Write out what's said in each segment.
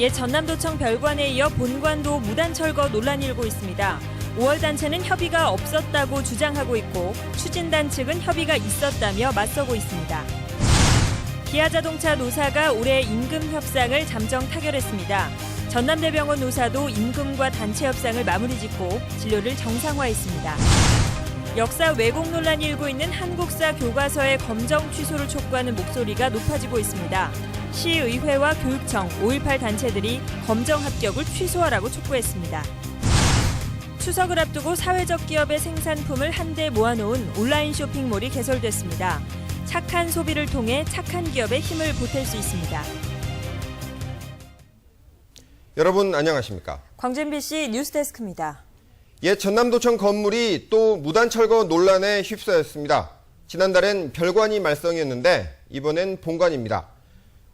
옛 전남도청 별관에 이어 본관도 무단 철거 논란이 일고 있습니다. 5월 단체는 협의가 없었다고 주장하고 있고 추진단 측은 협의가 있었다며 맞서고 있습니다. 기아자동차 노사가 올해 임금 협상을 잠정 타결했습니다. 전남대병원 노사도 임금과 단체 협상을 마무리 짓고 진료를 정상화했습니다. 역사 왜곡 논란이 일고 있는 한국사 교과서의 검정 취소를 촉구하는 목소리가 높아지고 있습니다. 시의회와 교육청, 5.18 단체들이 검정 합격을 취소하라고 촉구했습니다. 추석을 앞두고 사회적 기업의 생산품을 한데 모아놓은 온라인 쇼핑몰이 개설됐습니다. 착한 소비를 통해 착한 기업의 힘을 보탤 수 있습니다. 여러분 안녕하십니까? 광주 MBC 뉴스데스크입니다. 옛 전남도청 건물이 또 무단 철거 논란에 휩싸였습니다. 지난달엔 별관이 말썽이었는데 이번엔 본관입니다.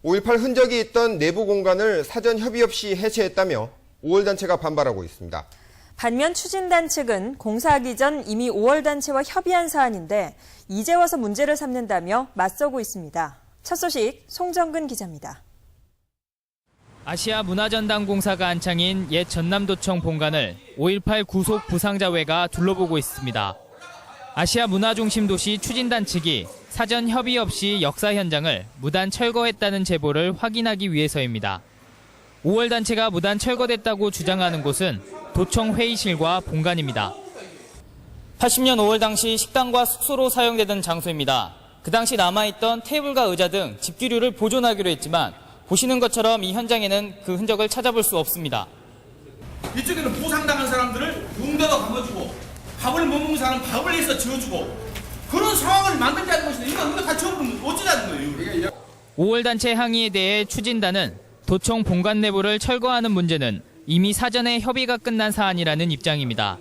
5.18 흔적이 있던 내부 공간을 사전 협의 없이 해체했다며 5월 단체가 반발하고 있습니다. 반면 추진단 측은 공사하기 전 이미 5월 단체와 협의한 사안인데 이제 와서 문제를 삼는다며 맞서고 있습니다. 첫 소식 송정근 기자입니다. 아시아 문화전당 공사가 한창인 옛 전남도청 본관을 5.18 구속 부상자회가 둘러보고 있습니다. 아시아 문화중심도시 추진단 측이 사전 협의 없이 역사 현장을 무단 철거했다는 제보를 확인하기 위해서입니다. 5월 단체가 무단 철거됐다고 주장하는 곳은 도청 회의실과 본관입니다. 80년 5월 당시 식당과 숙소로 사용되던 장소입니다. 그 당시 남아있던 테이블과 의자 등 집기류를 보존하기로 했지만 보시는 것처럼 이 현장에는 그 흔적을 찾아볼 수 없습니다. 이쪽에는 부상당한 사람들을 응대가 감아주고 밥을 못 먹는 사람 밥을 해서 지어주고 그런 상황을 만들자는 것인데 이거 다 지어보면 어쩌자는 거예요. 5월 단체 항의에 대해 추진단은 도청 본관 내부를 철거하는 문제는 이미 사전에 협의가 끝난 사안이라는 입장입니다.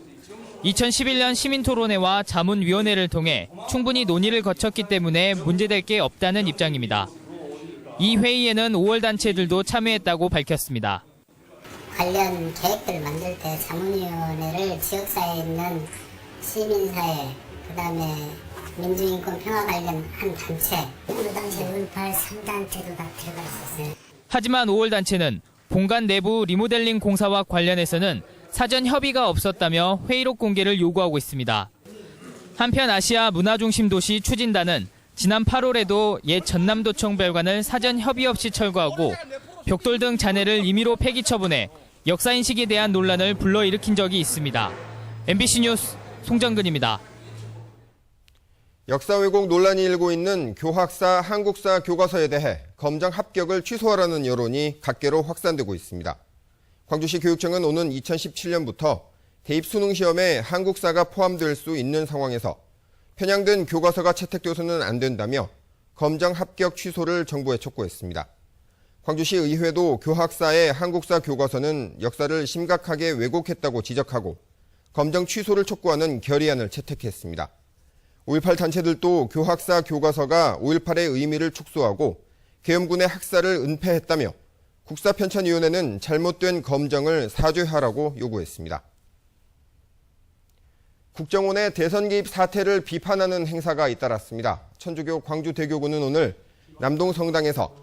2011년 시민토론회와 자문위원회를 통해 충분히 논의를 거쳤기 때문에 문제될 게 없다는 입장입니다. 이 회의에는 5월 단체들도 참여했다고 밝혔습니다. 관련 계획들을 만들 때 자문위원회를 지역사회에 있는 시민사회, 그다음에 민주인권 평화 관련 한 단체, 그 당시 5.18 3단체도 다 들어가 있었어요. 하지만 5월 단체는 본관 내부 리모델링 공사와 관련해서는 사전 협의가 없었다며 회의록 공개를 요구하고 있습니다. 한편 아시아 문화중심도시 추진단은 지난 8월에도 옛 전남도청 별관을 사전 협의 없이 철거하고 벽돌 등 잔해를 임의로 폐기 처분해 역사인식에 대한 논란을 불러일으킨 적이 있습니다. MBC 뉴스 송정근입니다. 역사 왜곡 논란이 일고 있는 교학사, 한국사 교과서에 대해 검정 합격을 취소하라는 여론이 각계로 확산되고 있습니다. 광주시 교육청은 오는 2017년부터 대입 수능 시험에 한국사가 포함될 수 있는 상황에서 편향된 교과서가 채택돼서는 안 된다며 검정 합격 취소를 정부에 촉구했습니다. 광주시 의회도 교학사의 한국사 교과서는 역사를 심각하게 왜곡했다고 지적하고 검정 취소를 촉구하는 결의안을 채택했습니다. 5.18 단체들도 교학사 교과서가 5.18의 의미를 축소하고 계엄군의 학살을 은폐했다며 국사편찬위원회는 잘못된 검정을 사죄하라고 요구했습니다. 국정원의 대선 개입 사태를 비판하는 행사가 잇따랐습니다. 천주교 광주대교구는 오늘 남동성당에서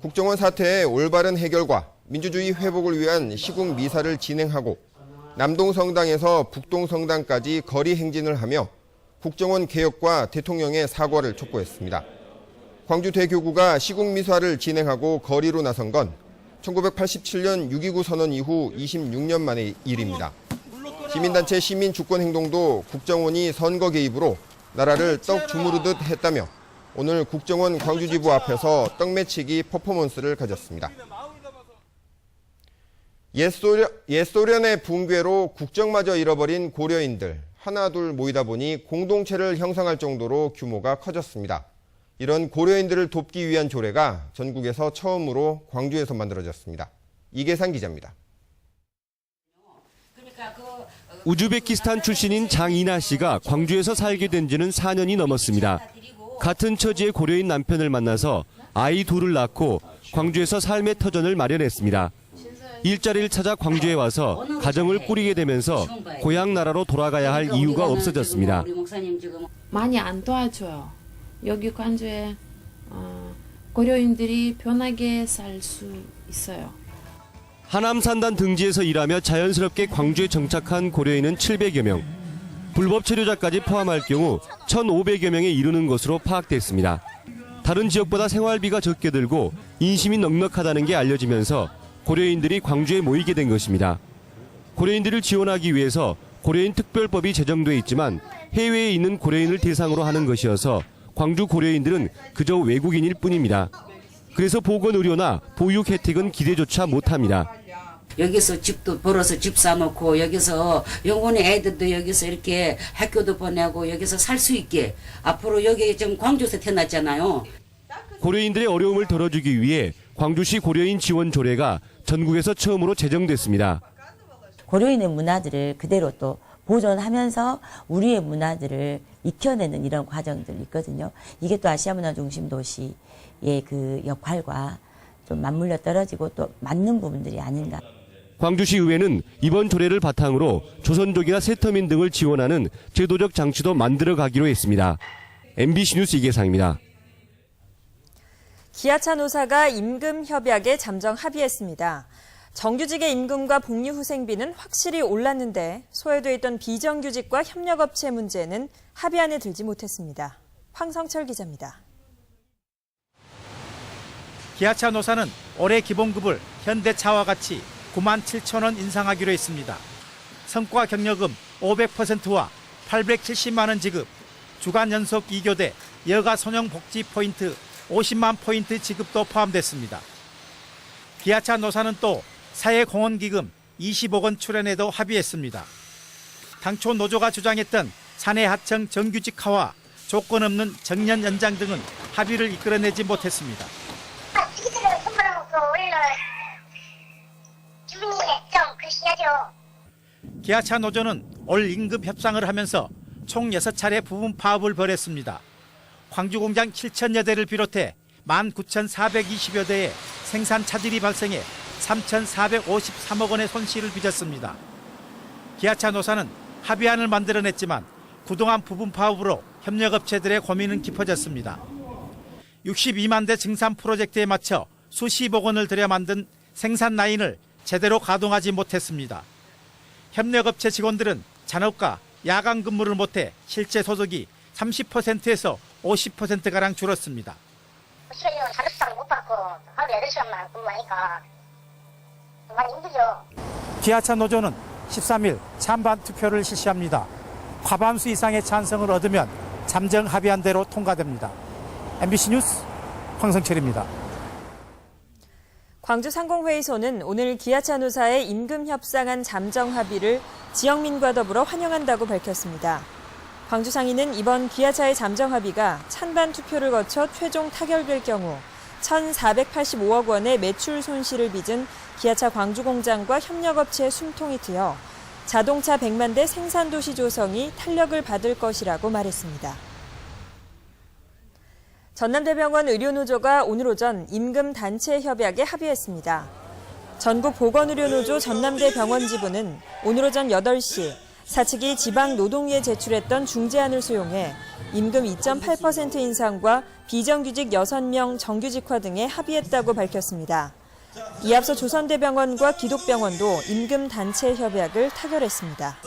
국정원 사태의 올바른 해결과 민주주의 회복을 위한 시국 미사를 진행하고 남동성당에서 북동성당까지 거리 행진을 하며 국정원 개혁과 대통령의 사과를 촉구했습니다. 광주대교구가 시국 미사를 진행하고 거리로 나선 건 1987년 6.29 선언 이후 26년 만의 일입니다. 시민단체 시민주권행동도 국정원이 선거 개입으로 나라를 떡 주무르듯 했다며 오늘 국정원 광주지부 앞에서 떡매치기 퍼포먼스를 가졌습니다. 옛소련의 붕괴로 국정마저 잃어버린 고려인들 하나둘 모이다 보니 공동체를 형성할 정도로 규모가 커졌습니다. 이런 고려인들을 돕기 위한 조례가 전국에서 처음으로 광주에서 만들어졌습니다. 이계산 기자입니다. 우즈베키스탄 출신인 장이나 씨가 광주에서 살게 된 지는 4년이 넘었습니다. 같은 처지의 고려인 남편을 만나서 아이 둘을 낳고 광주에서 삶의 터전을 마련했습니다. 일자리를 찾아 광주에 와서 가정을 꾸리게 되면서 고향 나라로 돌아가야 할 이유가 없어졌습니다. 많이 안 도와줘요. 여기 광주에 고려인들이 편하게 살 수 있어요. 하남 산단 등지에서 일하며 자연스럽게 광주에 정착한 고려인은 700여 명. 불법 체류자까지 포함할 경우 1,500여 명에 이르는 것으로 파악됐습니다. 다른 지역보다 생활비가 적게 들고 인심이 넉넉하다는 게 알려지면서 고려인들이 광주에 모이게 된 것입니다. 고려인들을 지원하기 위해서 고려인 특별법이 제정돼 있지만 해외에 있는 고려인을 대상으로 하는 것이어서 광주 고려인들은 그저 외국인일 뿐입니다. 그래서 보건의료나 보육 혜택은 기대조차 못합니다. 여기서 집도 벌어서 집 사놓고 여기서 영혼의 애들도 여기서 이렇게 학교도 보내고 여기서 살 수 있게 앞으로 여기 지금 광주에서 태어났잖아요. 고려인들의 어려움을 덜어주기 위해 광주시 고려인 지원 조례가 전국에서 처음으로 제정됐습니다. 고려인의 문화들을 그대로 또 보존하면서 우리의 문화들을 익혀내는 이런 과정들이 있거든요. 이게 또 아시아 문화 중심 도시의 그 역할과 좀 맞물려 떨어지고 또 맞는 부분들이 아닌가. 광주시 의회는 이번 조례를 바탕으로 조선족이나 세터민 등을 지원하는 제도적 장치도 만들어 가기로 했습니다. MBC 뉴스 이계상입니다. 기아차 노사가 임금 협약에 잠정 합의했습니다. 정규직의 임금과 복리후생비는 확실히 올랐는데 소외돼 있던 비정규직과 협력업체 문제는 합의안에 들지 못했습니다. 황성철 기자입니다. 기아차 노사는 올해 기본급을 현대차와 같이 97,000원 인상하기로 했습니다. 성과 경력금 500%와 870만 원 지급, 주간 연속 2교대, 여가 선용 복지 포인트 50만 포인트 지급도 포함됐습니다. 기아차 노사는 또 사회공헌기금 20억 원 출연에도 합의했습니다. 당초 노조가 주장했던 사내 하청 정규직화와 조건 없는 정년 연장 등은 합의를 이끌어내지 못했습니다. 기아차 노조는 올 임금 협상을 하면서 총 6차례 부분 파업을 벌였습니다. 광주 공장 7,000여 대를 비롯해 19,420여 대의 생산 차질이 발생해 3,453억 원의 손실을 빚었습니다. 기아차 노사는 합의안을 만들어냈지만 그동안 부분 파업으로 협력업체들의 고민은 깊어졌습니다. 62만 대 증산 프로젝트에 맞춰 수십억 원을 들여 만든 생산 라인을 제대로 가동하지 못했습니다. 협력업체 직원들은 잔업과 야간 근무를 못해 실제 소득이 30%에서 50%가량 줄었습니다. 시간이면 자료수당을 못 받고 하루 8시간만 근무하니까 많이 힘들죠. 기아차 노조는 13일 찬반 투표를 실시합니다. 과반수 이상의 찬성을 얻으면 잠정 합의안대로 통과됩니다. MBC 뉴스 황성철입니다. 광주 상공회의소는 오늘 기아차 노사의 임금 협상안 잠정 합의를 지역민과 더불어 환영한다고 밝혔습니다. 광주상인은 이번 기아차의 잠정 합의가 찬반 투표를 거쳐 최종 타결될 경우 1,485억 원의 매출 손실을 빚은 기아차 광주 공장과 협력업체의 숨통이 트여 자동차 100만 대 생산도시 조성이 탄력을 받을 것이라고 말했습니다. 전남대병원 의료노조가 오늘 오전 임금 단체 협약에 합의했습니다. 전국보건의료노조 전남대병원 지부는 오늘 오전 8시 사측이 지방노동위에 제출했던 중재안을 수용해 임금 2.8% 인상과 비정규직 6명 정규직화 등에 합의했다고 밝혔습니다. 이에 앞서 조선대병원과 기독병원도 임금 단체 협약을 타결했습니다.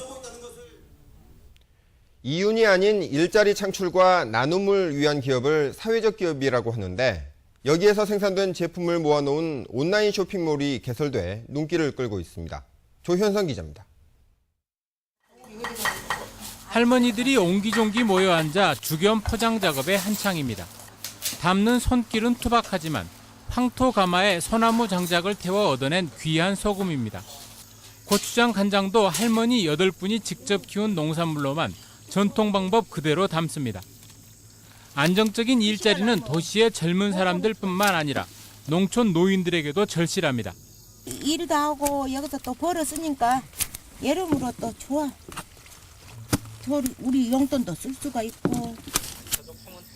이윤이 아닌 일자리 창출과 나눔을 위한 기업을 사회적 기업이라고 하는데 여기에서 생산된 제품을 모아놓은 온라인 쇼핑몰이 개설돼 눈길을 끌고 있습니다. 조현성 기자입니다. 할머니들이 옹기종기 모여 앉아 주겸 포장 작업에 한창입니다. 담는 손길은 투박하지만 황토 가마에 소나무 장작을 태워 얻어낸 귀한 소금입니다. 고추장 간장도 할머니 8분이 직접 키운 농산물로만 전통 방법 그대로 담습니다. 안정적인 일자리는 도시의 젊은 사람들뿐만 아니라 농촌 노인들에게도 절실합니다. 일도 하고 여기서 또 벌었으니까 여름으로 또 좋아. 우리 용돈도 쓸 수가 있고.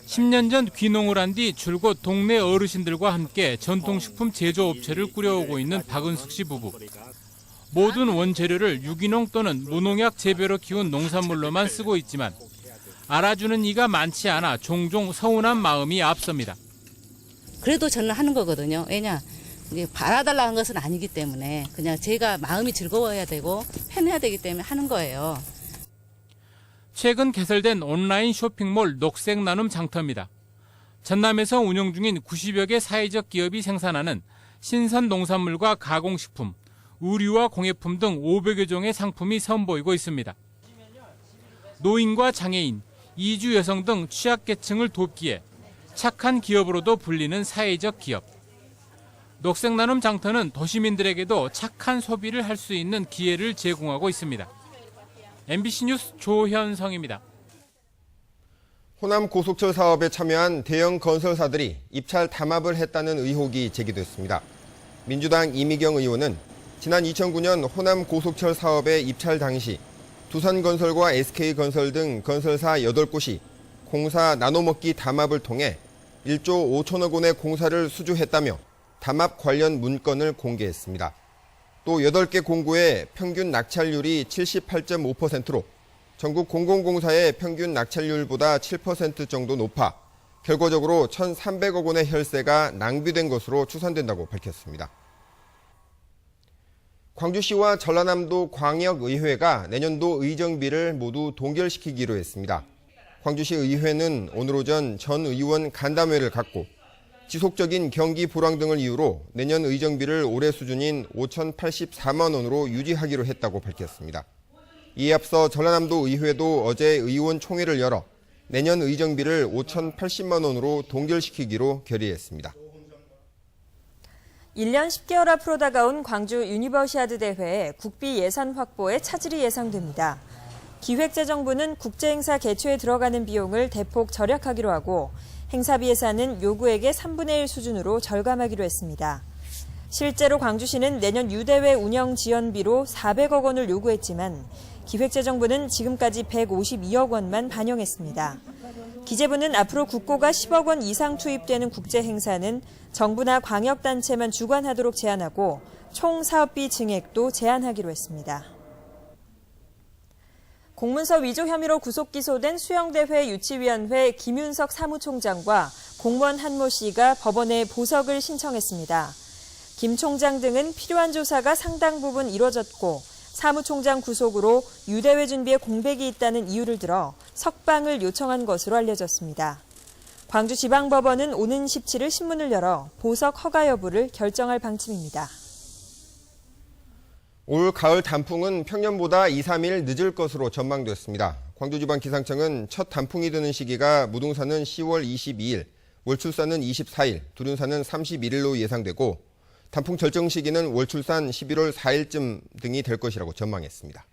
10년 전 귀농을 한 뒤 줄곧 동네 어르신들과 함께 전통식품 제조업체를 꾸려오고 있는 박은숙 씨 부부. 모든 원재료를 유기농 또는 무농약 재배로 키운 농산물로만 쓰고 있지만 알아주는 이가 많지 않아 종종 서운한 마음이 앞섭니다. 그래도 저는 하는 거거든요. 왜냐? 이게 바라달라는 것은 아니기 때문에 그냥 제가 마음이 즐거워야 되고 편해야 되기 때문에 하는 거예요. 최근 개설된 온라인 쇼핑몰 녹색나눔 장터입니다. 전남에서 운영 중인 90여 개 사회적 기업이 생산하는 신선 농산물과 가공식품, 의류와 공예품 등 500여 종의 상품이 선보이고 있습니다. 노인과 장애인, 이주 여성 등 취약계층을 돕기에 착한 기업으로도 불리는 사회적 기업. 녹색나눔 장터는 도시민들에게도 착한 소비를 할 수 있는 기회를 제공하고 있습니다. MBC 뉴스 조현성입니다. 호남 고속철 사업에 참여한 대형 건설사들이 입찰 담합을 했다는 의혹이 제기됐습니다. 민주당 이미경 의원은 지난 2009년 호남 고속철 사업의 입찰 당시 두산건설과 SK건설 등 건설사 8곳이 공사 나눠먹기 담합을 통해 1조 5천억 원의 공사를 수주했다며 담합 관련 문건을 공개했습니다. 또 8개 공고의 평균 낙찰률이 78.5%로 전국 공공공사의 평균 낙찰률보다 7% 정도 높아 결과적으로 1,300억 원의 혈세가 낭비된 것으로 추산된다고 밝혔습니다. 광주시와 전라남도 광역의회가 내년도 의정비를 모두 동결시키기로 했습니다. 광주시 의회는 오늘 오전 전 의원 간담회를 갖고 지속적인 경기 불황 등을 이유로 내년 의정비를 올해 수준인 5,084만 원으로 유지하기로 했다고 밝혔습니다. 이에 앞서 전라남도 의회도 어제 의원총회를 열어 내년 의정비를 5,080만 원으로 동결시키기로 결의했습니다. 1년 10개월 앞으로 다가온 광주 유니버시아드 대회의 국비 예산 확보에 차질이 예상됩니다. 기획재정부는 국제행사 개최에 들어가는 비용을 대폭 절약하기로 하고 행사비 예산은 요구액의 3분의 1 수준으로 절감하기로 했습니다. 실제로 광주시는 내년 유대회 운영 지원비로 400억 원을 요구했지만 기획재정부는 지금까지 152억 원만 반영했습니다. 기재부는 앞으로 국고가 10억 원 이상 투입되는 국제행사는 정부나 광역단체만 주관하도록 제한하고 총 사업비 증액도 제한하기로 했습니다. 공문서 위조 혐의로 구속 기소된 수영대회 유치위원회 김윤석 사무총장과 공무원 한모 씨가 법원에 보석을 신청했습니다. 김 총장 등은 필요한 조사가 상당 부분 이뤄졌고 사무총장 구속으로 유대회 준비에 공백이 있다는 이유를 들어 석방을 요청한 것으로 알려졌습니다. 광주지방법원은 오는 17일 신문을 열어 보석 허가 여부를 결정할 방침입니다. 올 가을 단풍은 평년보다 2, 3일 늦을 것으로 전망됐습니다. 광주지방기상청은 첫 단풍이 드는 시기가 무등산은 10월 22일, 월출산은 24일, 두륜산은 31일로 예상되고 단풍 절정 시기는 월출산 11월 4일쯤 등이 될 것이라고 전망했습니다.